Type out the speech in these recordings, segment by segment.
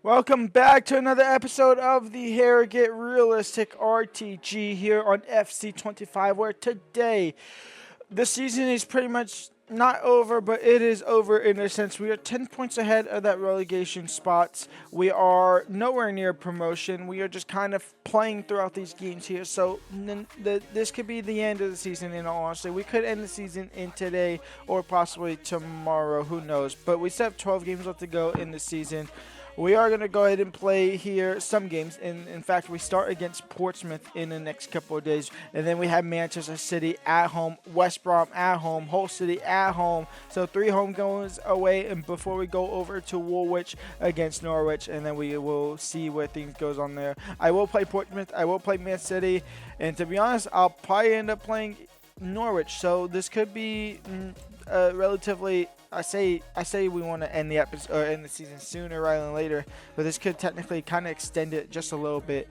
Welcome back to another episode of the Harrogate Realistic RTG here on FC25, where today the season is pretty much not over, but it is over in a sense. We are 10 points ahead of that relegation spots. We are nowhere near promotion. We are just kind of playing throughout these games here. So this could be the end of the season, in all honesty. We could end the season in today or possibly tomorrow. Who knows? But we still have 12 games left to go in the season. We are going to go ahead and play here some games. In fact, we start against Portsmouth in the next couple of days. And then we have Manchester City at home, West Brom at home, Hull City at home. So 3 home goals away and before we go over to Woolwich against Norwich. And then we will see where things goes on there. I will play Portsmouth. I will play Man City. And to be honest, I'll probably end up playing Norwich. So this could be relatively... I say we want to end the episode or end the season sooner rather than later, but this could technically kind of extend it just a little bit.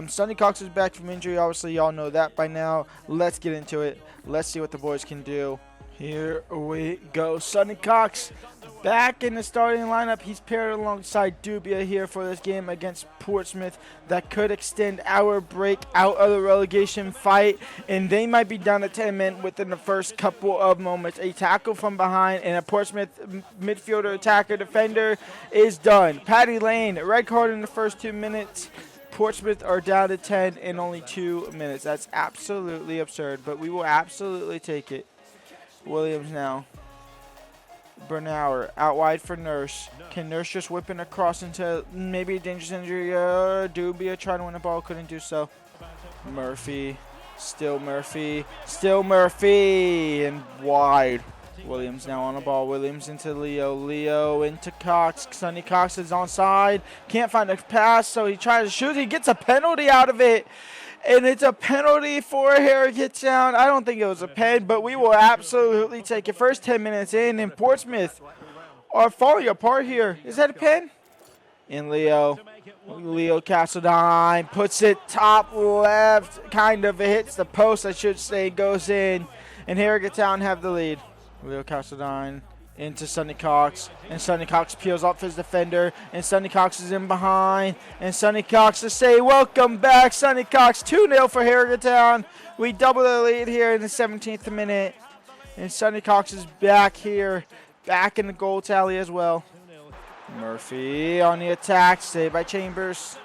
Sonny Cox is back from injury. Obviously, y'all know that by now. Let's get into it. Let's see what the boys can do. Here we go. Sonny Cox back in the starting lineup. He's paired alongside Dubia here for this game against Portsmouth. That could extend our break out of the relegation fight, and they might be down to 10 men within the first couple of moments. A tackle from behind and a Portsmouth midfielder, attacker, defender is done. Paddy Lane, red card in the first 2 minutes. Portsmouth are down to 10 in only 2 minutes. That's absolutely absurd, but we will absolutely take it. Williams now. Bernauer out wide for Nurse. Can Nurse just whip it across into maybe a dangerous injury? Dubia trying to win the ball, couldn't do so. Murphy. Still Murphy. Still Murphy. And wide. Williams now on the ball. Williams into Leo. Leo into Cox. Sonny Cox is onside. Can't find a pass, so he tries to shoot. He gets a penalty out of it. And it's a penalty for Harrogate Town. I don't think it was a pen, but we will absolutely take it. First 10 minutes in, and Portsmouth are falling apart here. Is that a pen? And Leo Castledine puts it top left, kind of. It hits the post, I should say, goes in. And Harrogate Town have the lead. Leo Castledine into Sonny Cox, and Sonny Cox peels off his defender, and Sonny Cox is in behind, and Sonny Cox to say welcome back. Sonny Cox 2-0 for Harrogate Town. We double the lead here in the 17th minute, and Sonny Cox is back here, back in the goal tally as well. Murphy on the attack, saved by Chambers.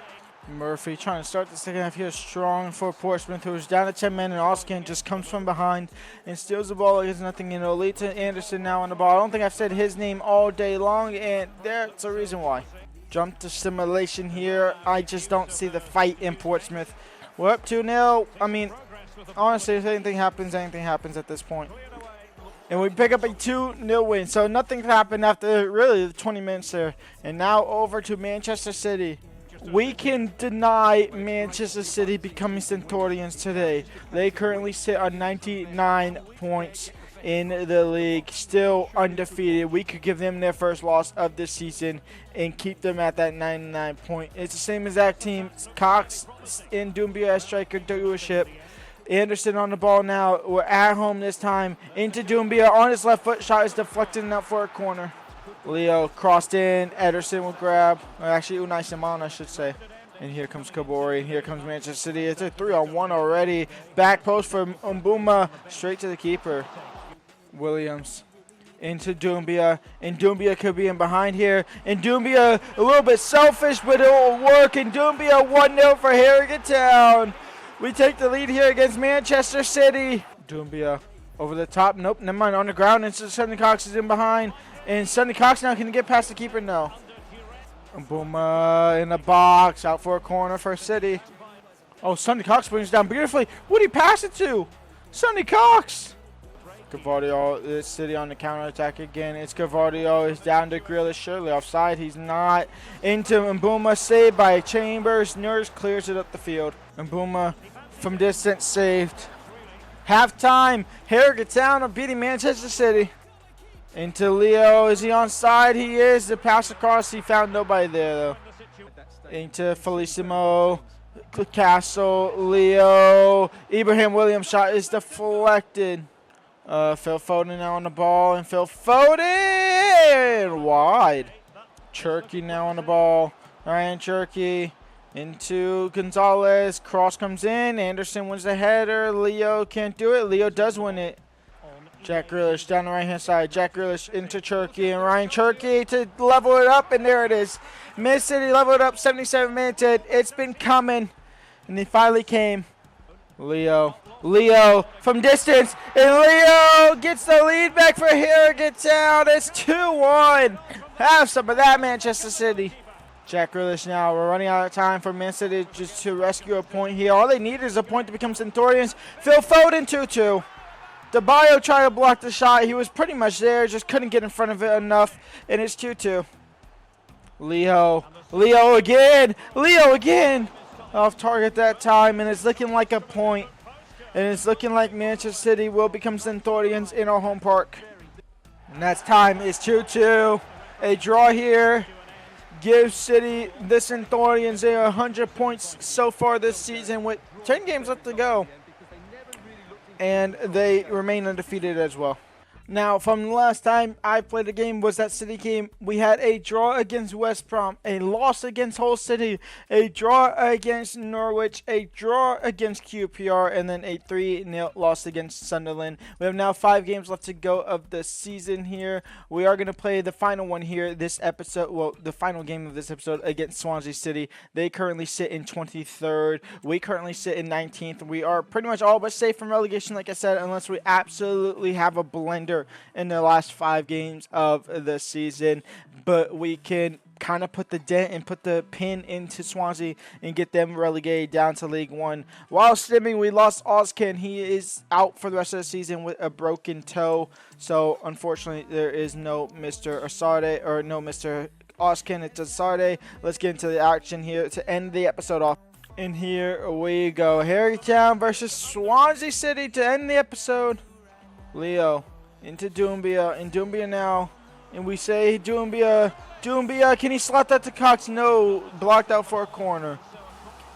Murphy trying to start the second half here strong for Portsmouth, who is down to 10 men, and Oskin just comes from behind and steals the ball like it's nothing. Olita Anderson now on the ball. I don't think I've said his name all day long, and there's a reason why. Jump to simulation here. I just don't see the fight in Portsmouth. We're up 2-0. I mean, honestly, if anything happens at this point. And we pick up a 2-0 win. So nothing happened after really the 20 minutes there. And now over to Manchester City. We can deny Manchester City becoming Centurions today. They currently sit on 99 points in the league, still undefeated. We could give them their first loss of the season and keep them at that 99 point. It's the same exact team. Cox and Doumbia as striker, doership. Anderson on the ball now. We're at home this time. Into Doumbia on his left foot. Shot is deflected out for a corner. Leo crossed in. Ederson will grab. Or actually, Unai Simon, I should say. And here comes Kabori. And here comes Manchester City. It's a 3-on-1 already. Back post for Mbuma. Straight to the keeper. Williams into Doumbia. And Doumbia could be in behind here. And Doumbia a little bit selfish, but it will work. And Doumbia 1-0 for Harrogate Town. We take the lead here against Manchester City. Doumbia over the top. Nope, never mind. On the ground. And Sonny Cox is in behind. And Sonny Cox now can get past the keeper. No. Boom in the box. Out for a corner for City. Oh, Sonny Cox brings it down beautifully. Who did he pass it to? Sonny Cox. Gavardio, City on the counterattack again. It's Gavardio. He's down to Grealish. Surely offside. He's not. Into Mbuma. Saved by Chambers. Nurse clears it up the field. Mbuma from distance saved. Halftime. Harrogate Town are beating Manchester City. Into Leo. Is he onside? He is. The pass across. He found nobody there, though. Into Felicimo. Castle. Leo. Ibrahim Williams shot is deflected. Phil Foden now on the ball. And Phil Foden wide. Cherky now on the ball. Ryan Cherky into Gonzalez. Cross comes in. Anderson wins the header. Leo can't do it. Leo does win it. Jack Grealish down the right-hand side. Jack Grealish into Cherky, and Ryan Cherky to level it up, and there it is. Man City leveled it up 77 minutes in. It's been coming, and they finally came. Leo from distance, and Leo gets the lead back for Harrogate Town. It's 2-1. Have some of that, Manchester City. Jack Grealish now. We're running out of time for Man City just to rescue a point here. All they need is a point to become Centurions. Phil Foden 2-2. DeBayo tried to block the shot. He was pretty much there, just couldn't get in front of it enough, and it's 2-2. Leo again. Off target that time, and it's looking like a point. And it's looking like Manchester City will become Centurions in our home park. And that's time. It's 2-2. A draw here gives City the Centurions 100 points so far this season with 10 games left to go. And they remain undefeated as well. Now, from the last time I played a game was that City game. We had a draw against West Brom, a loss against Hull City, a draw against Norwich, a draw against QPR, and then a 3-0 loss against Sunderland. We have now 5 games left to go of the season here. We are going to play the final one here this episode, well, the final game of this episode against Swansea City. They currently sit in 23rd. We currently sit in 19th. We are pretty much all but safe from relegation, like I said, unless we absolutely have a blender in the last 5 games of the season, but we can kind of put the dent and put the pin into Swansea and get them relegated down to League One. While stimming, we lost Ozcan. He is out for the rest of the season with a broken toe, so unfortunately there is no Mr. Asarde, or no Mr. Ozcan. It's Asarde. Let's get into the action here to end the episode off. And here we go. Harrogate Town versus Swansea City to end the episode. Leo into Doumbia, and Doumbia now, and we say Doumbia, can he slot that to Cox? No, blocked out for a corner,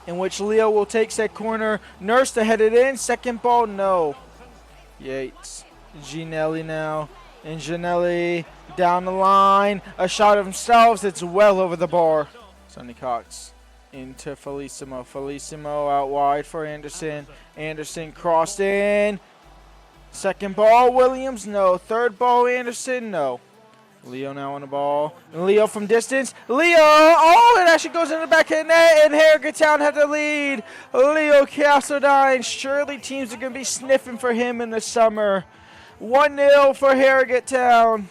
in which Leo will take said corner. Nurse to head it in, second ball, no. Yates, Ginelli now, and Ginelli down the line, a shot of himself, it's well over the bar. Sonny Cox into Felissimo out wide for Anderson, crossed in. Second ball, Williams, no. Third ball, Anderson, no. Leo now on the ball. And Leo from distance. Leo, oh, it actually goes in the back of the net, and Harrogate Town had the lead. Leo Castledine, surely teams are going to be sniffing for him in the summer. 1-0 for Harrogate Town.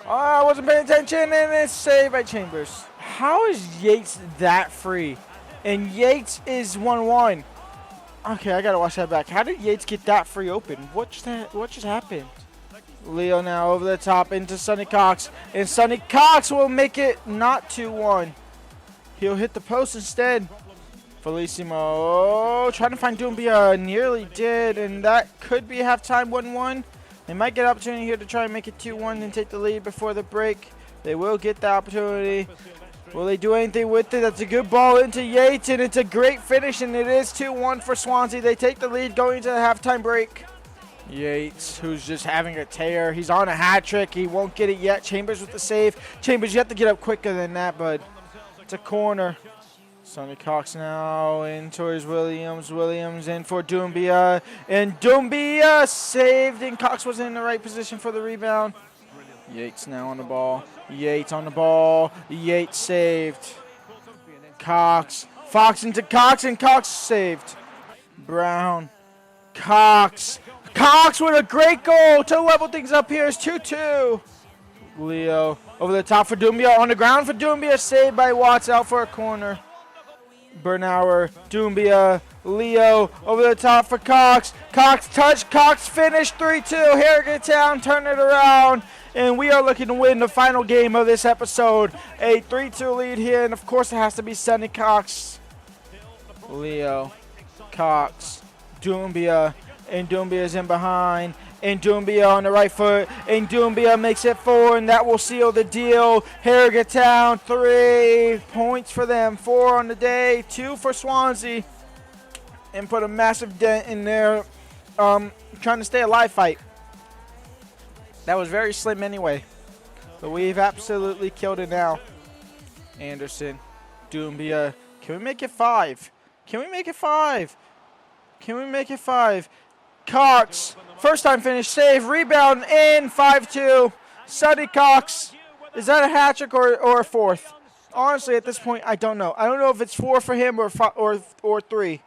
Oh, I wasn't paying attention, and it's saved by Chambers. How is Yates that free? And Yates is 1-1. Okay, I gotta watch that back. How did Yates get that free open? What just happened? Leo now over the top into Sonny Cox, and Sonny Cox will make it not 2-1. He'll hit the post instead. Felissimo trying to find Doumbia, nearly did, and that could be halftime 1-1. They might get an opportunity here to try and make it 2-1 and take the lead before the break. They will get the opportunity. Will they do anything with it? That's a good ball into Yates, and it's a great finish, and it is 2-1 for Swansea. They take the lead going into the halftime break. Yates, who's just having a tear. He's on a hat trick. He won't get it yet. Chambers with the save. Chambers, you have to get up quicker than that, bud. It's a corner. Sonny Cox now in towards Williams. Williams in for Doumbia, and Doumbia saved, and Cox wasn't in the right position for the rebound. Yates now on the ball. Yates on the ball. Yates saved. Cox. Fox into Cox, and Cox saved. Brown. Cox. Cox with a great goal to level things up here. It's 2-2. Leo over the top for Doumbia. On the ground for Doumbia. Saved by Watts, out for a corner. Bernauer. Doumbia. Leo over the top for Cox. Cox touch. Cox finished. 3-2. Harrogate Town turn it around. And we are looking to win the final game of this episode. A 3-2 lead here. And, of course, it has to be Sonny Cox. Leo. Cox. Doumbia. And Doumbia is in behind. And Doumbia on the right foot. And Doumbia makes it 4. And that will seal the deal. Harrogate Town, 3 points for them. 4 on the day. 2 for Swansea. And put a massive dent in their trying to stay alive fight. That was very slim anyway. But we've absolutely killed it now. Anderson. Doumbia. Can we make it 5? Can we make it 5? Can we make it 5? Cox. First time finish. Save. Rebound in. 5-2. Sonny Cox. Is that a hat trick or a fourth? Honestly, at this point, I don't know. I don't know if it's 4 for him or 3.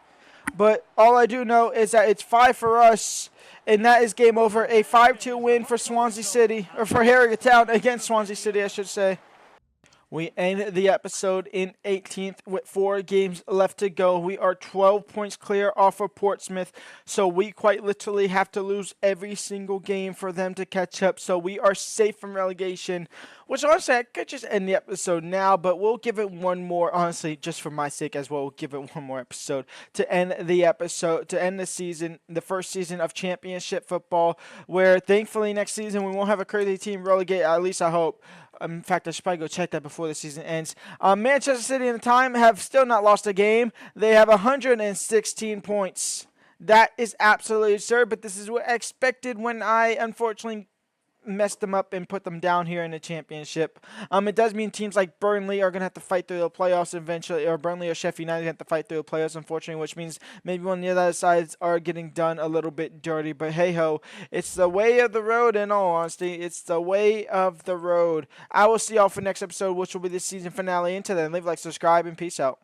But all I do know is that it's 5 for us, and that is game over. A 5-2 win for Swansea City, or for Harrogate Town against Swansea City, I should say. We end the episode in 18th with 4 games left to go. We are 12 points clear off of Portsmouth, so we quite literally have to lose every single game for them to catch up. So we are safe from relegation, which honestly, I could just end the episode now, but we'll give it one more, honestly, just for my sake as well, we'll give it one more episode to end the episode, to end the season, the first season of Championship football, where thankfully next season we won't have a crazy team relegate, at least I hope. In fact, I should probably go check that before the season ends. Manchester City in the time have still not lost a game. They have 116 points. That is absolutely absurd, but this is what I expected when I unfortunately messed them up and put them down here in the championship. It does mean teams like Burnley are going to have to fight through the playoffs eventually, or Burnley or Sheffield United have to fight through the playoffs, unfortunately, which means maybe one of the other sides are getting done a little bit dirty. But hey-ho, it's the way of the road, in all honesty. It's the way of the road. I will see y'all for next episode, which will be the season finale. Until then, leave a like, subscribe, and peace out.